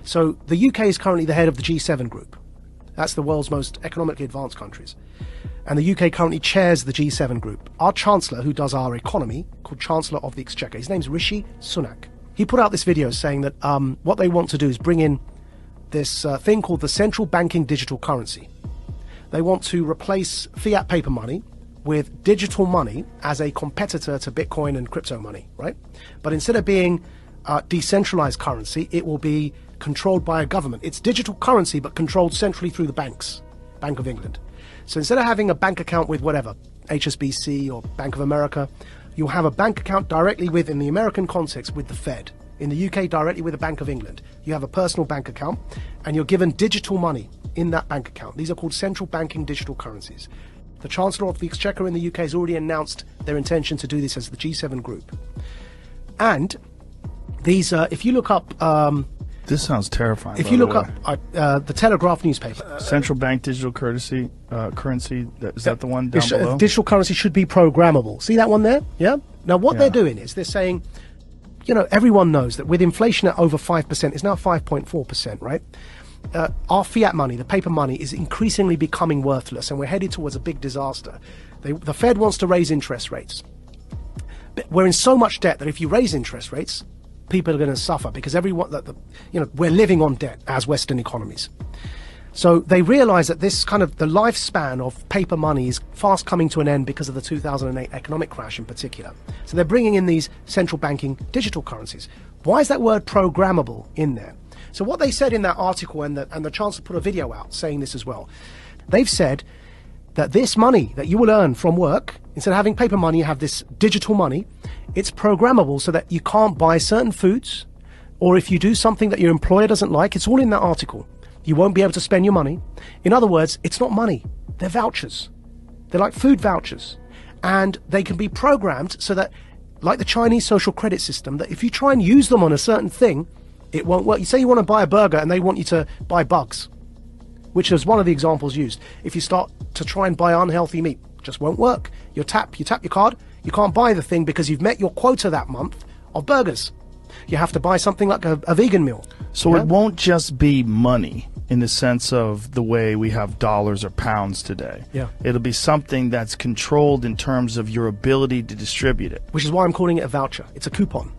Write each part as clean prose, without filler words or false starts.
So the UK is currently the head of the G7 group. That's the world's most economically advanced countries. And the UK currently chairs the G7 group. Our Chancellor, who does our economy, called Chancellor of the Exchequer, his name's Rishi Sunak. He put out this video saying that what they want to do is bring in this thing called the central banking digital currency. They want to replace fiat paper money with digital money as a competitor to Bitcoin and crypto money, right? But instead of being decentralized currency, it will be controlled by a government. It's digital currency, but controlled centrally through the banks, Bank of England. So instead of having a bank account with whatever, HSBC or Bank of America, you'll have a bank account directly with, in the American context, with the Fed. In the UK, directly with the Bank of England. You have a personal bank account, and you're given digital money in that bank account. These are called central banking digital currencies. The Chancellor of the Exchequer in the UK has already announced their intention to do this as the G7 group. And these, if you look up... this sounds terrifying. If you look up the Telegraph newspaper... Central bank digital currency, is that the one down below? Digital currency should be programmable. See that one there? Yeah? Now what they're doing is they're saying, you know, everyone knows that with inflation at over 5%, it's now 5.4%, right? Our fiat money, the paper money, is increasingly becoming worthless, and we're headed towards a big disaster. The Fed wants to raise interest rates. But we're in so much debt that if you raise interest rates, people are going to suffer because we're living on debt as Western economies. So they realize that this kind of the lifespan of paper money is fast coming to an end because of the 2008 economic crash in particular. So they're bringing in these central banking digital currencies. Why is that word programmable in there? So what they said in that article, and the Chancellor put a video out saying this as well, they've said that this money that you will earn from work, instead of having paper money, you have this digital money. It's programmable so that you can't buy certain foods, or if you do something that your employer doesn't like, it's all in that article. You won't be able to spend your money. In other words, it's not money. They're vouchers. They're like food vouchers. And they can be programmed so that, like the Chinese social credit system, that if you try and use them on a certain thing, it won't work. You say you want to buy a burger and they want you to buy bugs, which is one of the examples used. If you start to try and buy unhealthy meat, it just won't work. You tap your card, you can't buy the thing because you've met your quota that month of burgers. You have to buy something like a vegan meal. So it won't just be money in the sense of the way we have dollars or pounds today. Yeah. It'll be something that's controlled in terms of your ability to distribute it. Which is why I'm calling it a voucher. It's a coupon.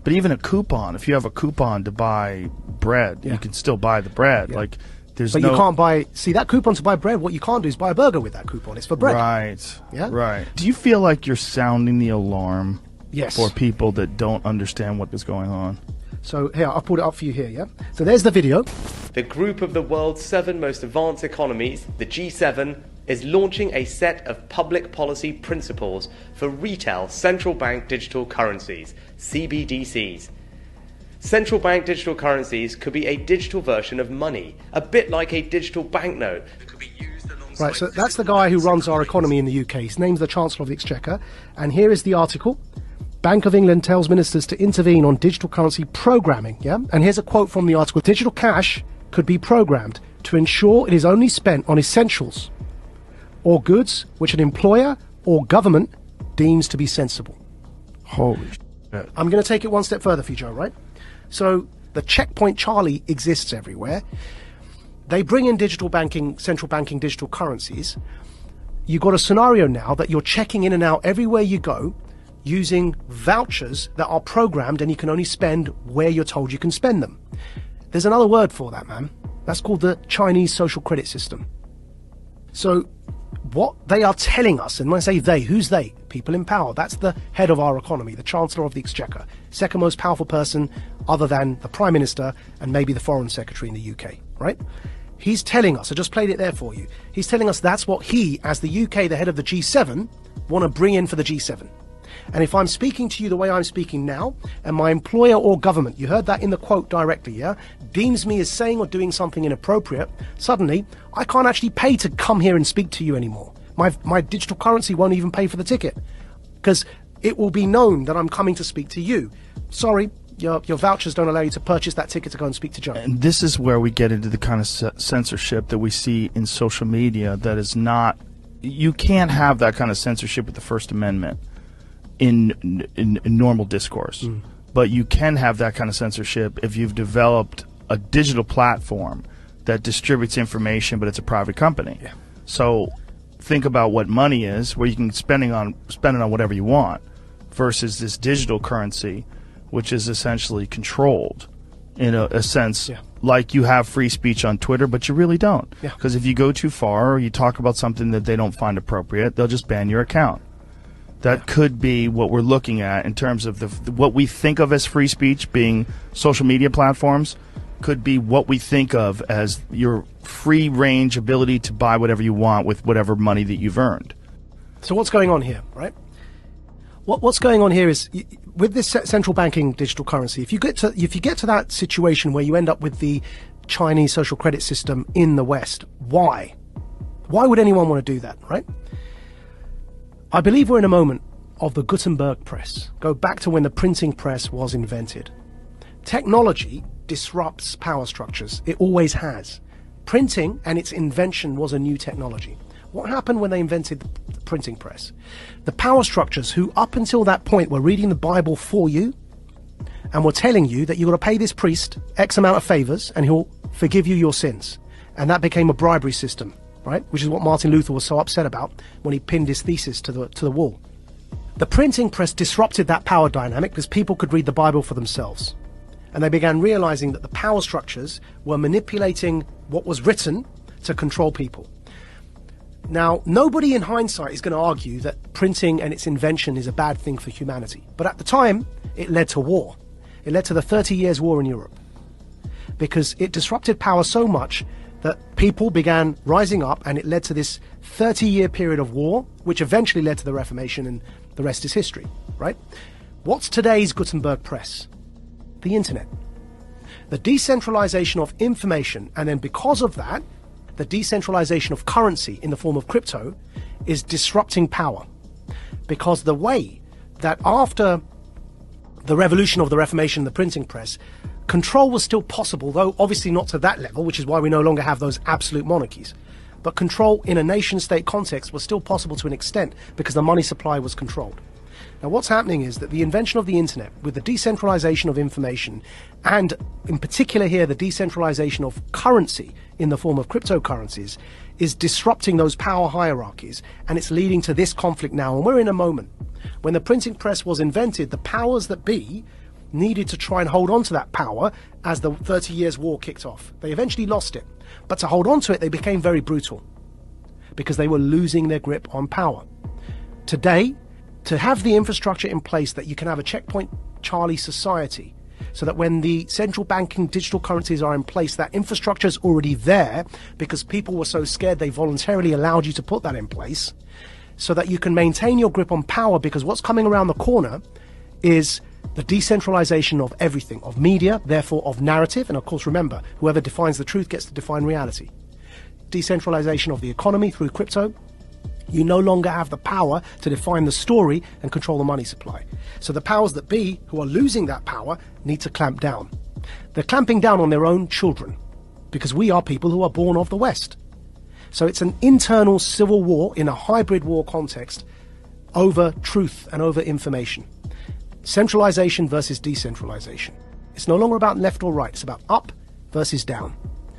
But even a coupon, if you have a coupon to buy bread, you can still buy the bread. Like, there's But you can't buy, see, that coupon to buy bread, what you can't do is buy a burger with that coupon. It's for bread. Right. Yeah? Right. Do you feel like you're sounding the alarm Yes. for people that don't understand what is going on? So here, I'll put it up for you here, yeah? So there's the video. The group of the world's 7 most advanced economies, the G7, is launching a set of public policy principles for retail central bank digital currencies, CBDCs. Central bank digital currencies could be a digital version of money, a bit like a digital banknote that could be used alongside... Right, so that's the guy who runs our economy in the UK. His name's the Chancellor of the Exchequer. And here is the article. Bank of England tells ministers to intervene on digital currency programming, yeah? And here's a quote from the article. Digital cash could be programmed to ensure it is only spent on essentials or goods which an employer or government deems to be sensible. Holy shit. I'm going to take it one step further for you, Joe, right? So the checkpoint Charlie exists everywhere. They bring in digital banking, central banking digital currencies. You've got a scenario now that you're checking in and out everywhere you go using vouchers that are programmed and you can only spend where you're told you can spend them. There's another word for that, man. That's called the Chinese social credit system. So what they are telling us, and when I say they, who's they? People in power. That's the head of our economy, the Chancellor of the Exchequer, second most powerful person other than the Prime Minister and maybe the Foreign Secretary in the UK, right? He's telling us, I just played it there for you, he's telling us that's what he, as the UK, the head of the G7, want to bring in for the G7. And if I'm speaking to you the way I'm speaking now, and my employer or government, you heard that in the quote directly, yeah, deems me as saying or doing something inappropriate, suddenly I can't actually pay to come here and speak to you anymore. My digital currency won't even pay for the ticket because it will be known that I'm coming to speak to you. Sorry, your vouchers don't allow you to purchase that ticket to go and speak to Joe. And this is where we get into the kind of censorship that we see in social media that is not... You can't have that kind of censorship with the First Amendment in normal discourse. But you can have that kind of censorship if you've developed a digital platform that distributes information, but it's a private company. Yeah. So think about what money is, where you can spend it on whatever you want, versus this digital currency, which is essentially controlled in a sense. Yeah. Like you have free speech on Twitter, but you really don't. Yeah. Because if you go too far or you talk about something that they don't find appropriate, they'll just ban your account. That could be what we're looking at in terms of what we think of as free speech being social media platforms, could be what we think of as your free range ability to buy whatever you want with whatever money that you've earned. So what's going on here, right? What's going on here is, with this central banking digital currency, if you get to that situation where you end up with the Chinese social credit system in the West, why would anyone want to do that, right? I believe we're in a moment of the Gutenberg press. Go back to when the printing press was invented. Technology disrupts power structures. It always has. Printing and its invention was a new technology. What happened when they invented the printing press? The power structures who up until that point were reading the Bible for you and were telling you that you've got to pay this priest X amount of favors and he'll forgive you your sins. And that became a bribery system, right? Which is what Martin Luther was so upset about when he pinned his thesis to the wall. The printing press disrupted that power dynamic because people could read the Bible for themselves. And they began realizing that the power structures were manipulating what was written to control people. Now, nobody in hindsight is going to argue that printing and its invention is a bad thing for humanity. But at the time, it led to war. It led to the 30 Years' War in Europe. Because it disrupted power so much that people began rising up, and it led to this 30-year period of war, which eventually led to the Reformation, and the rest is history, right? What's today's Gutenberg press? The internet. The decentralization of information, and then because of that, the decentralization of currency in the form of crypto is disrupting power. Because the way that after the revolution of the Reformation and the printing press, control was still possible, though obviously not to that level, which is why we no longer have those absolute monarchies. But control in a nation-state context was still possible to an extent because the money supply was controlled. Now what's happening is that the invention of the internet, with the decentralization of information, and in particular here the decentralization of currency in the form of cryptocurrencies, is disrupting those power hierarchies, and it's leading to this conflict now. And we're in a moment when the printing press was invented, the powers that be needed to try and hold on to that power as the 30 Years' War kicked off. They eventually lost it, but to hold on to it they became very brutal because they were losing their grip on power. Today, to have the infrastructure in place that you can have a checkpoint Charlie society, so that when the central banking digital currencies are in place, that infrastructure is already there because people were so scared they voluntarily allowed you to put that in place, so that you can maintain your grip on power, because what's coming around the corner is the decentralization of everything, of media, therefore of narrative, and of course remember, whoever defines the truth gets to define reality. Decentralization of the economy through crypto. You no longer have the power to define the story and control the money supply. So the powers that be, who are losing that power, need to clamp down. They're clamping down on their own children, because we are people who are born of the West. So it's an internal civil war in a hybrid war context over truth and over information. Centralization versus decentralization. It's no longer about left or right. It's about up versus down.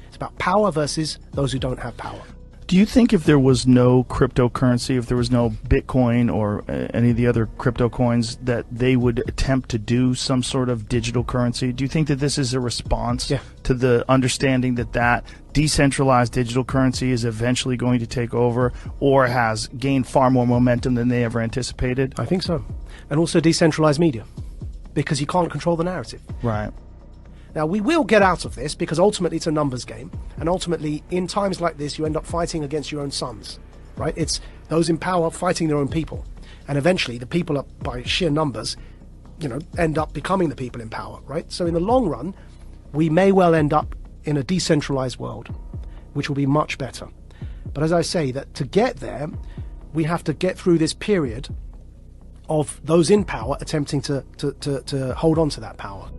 It's about power versus those who don't have power. Do you think if there was no cryptocurrency, if there was no Bitcoin or any of the other crypto coins, that they would attempt to do some sort of digital currency? Do you think that this is a response to the understanding that decentralized digital currency is eventually going to take over, or has gained far more momentum than they ever anticipated? I think so. And also decentralized media, because you can't control the narrative. Right. Now, we will get out of this because ultimately it's a numbers game. And ultimately, in times like this, you end up fighting against your own sons, right? It's those in power fighting their own people. And eventually, the people, are, by sheer numbers, end up becoming the people in power, right? So in the long run, we may well end up in a decentralized world, which will be much better. But as I say, that to get there, we have to get through this period of those in power attempting to hold on to that power.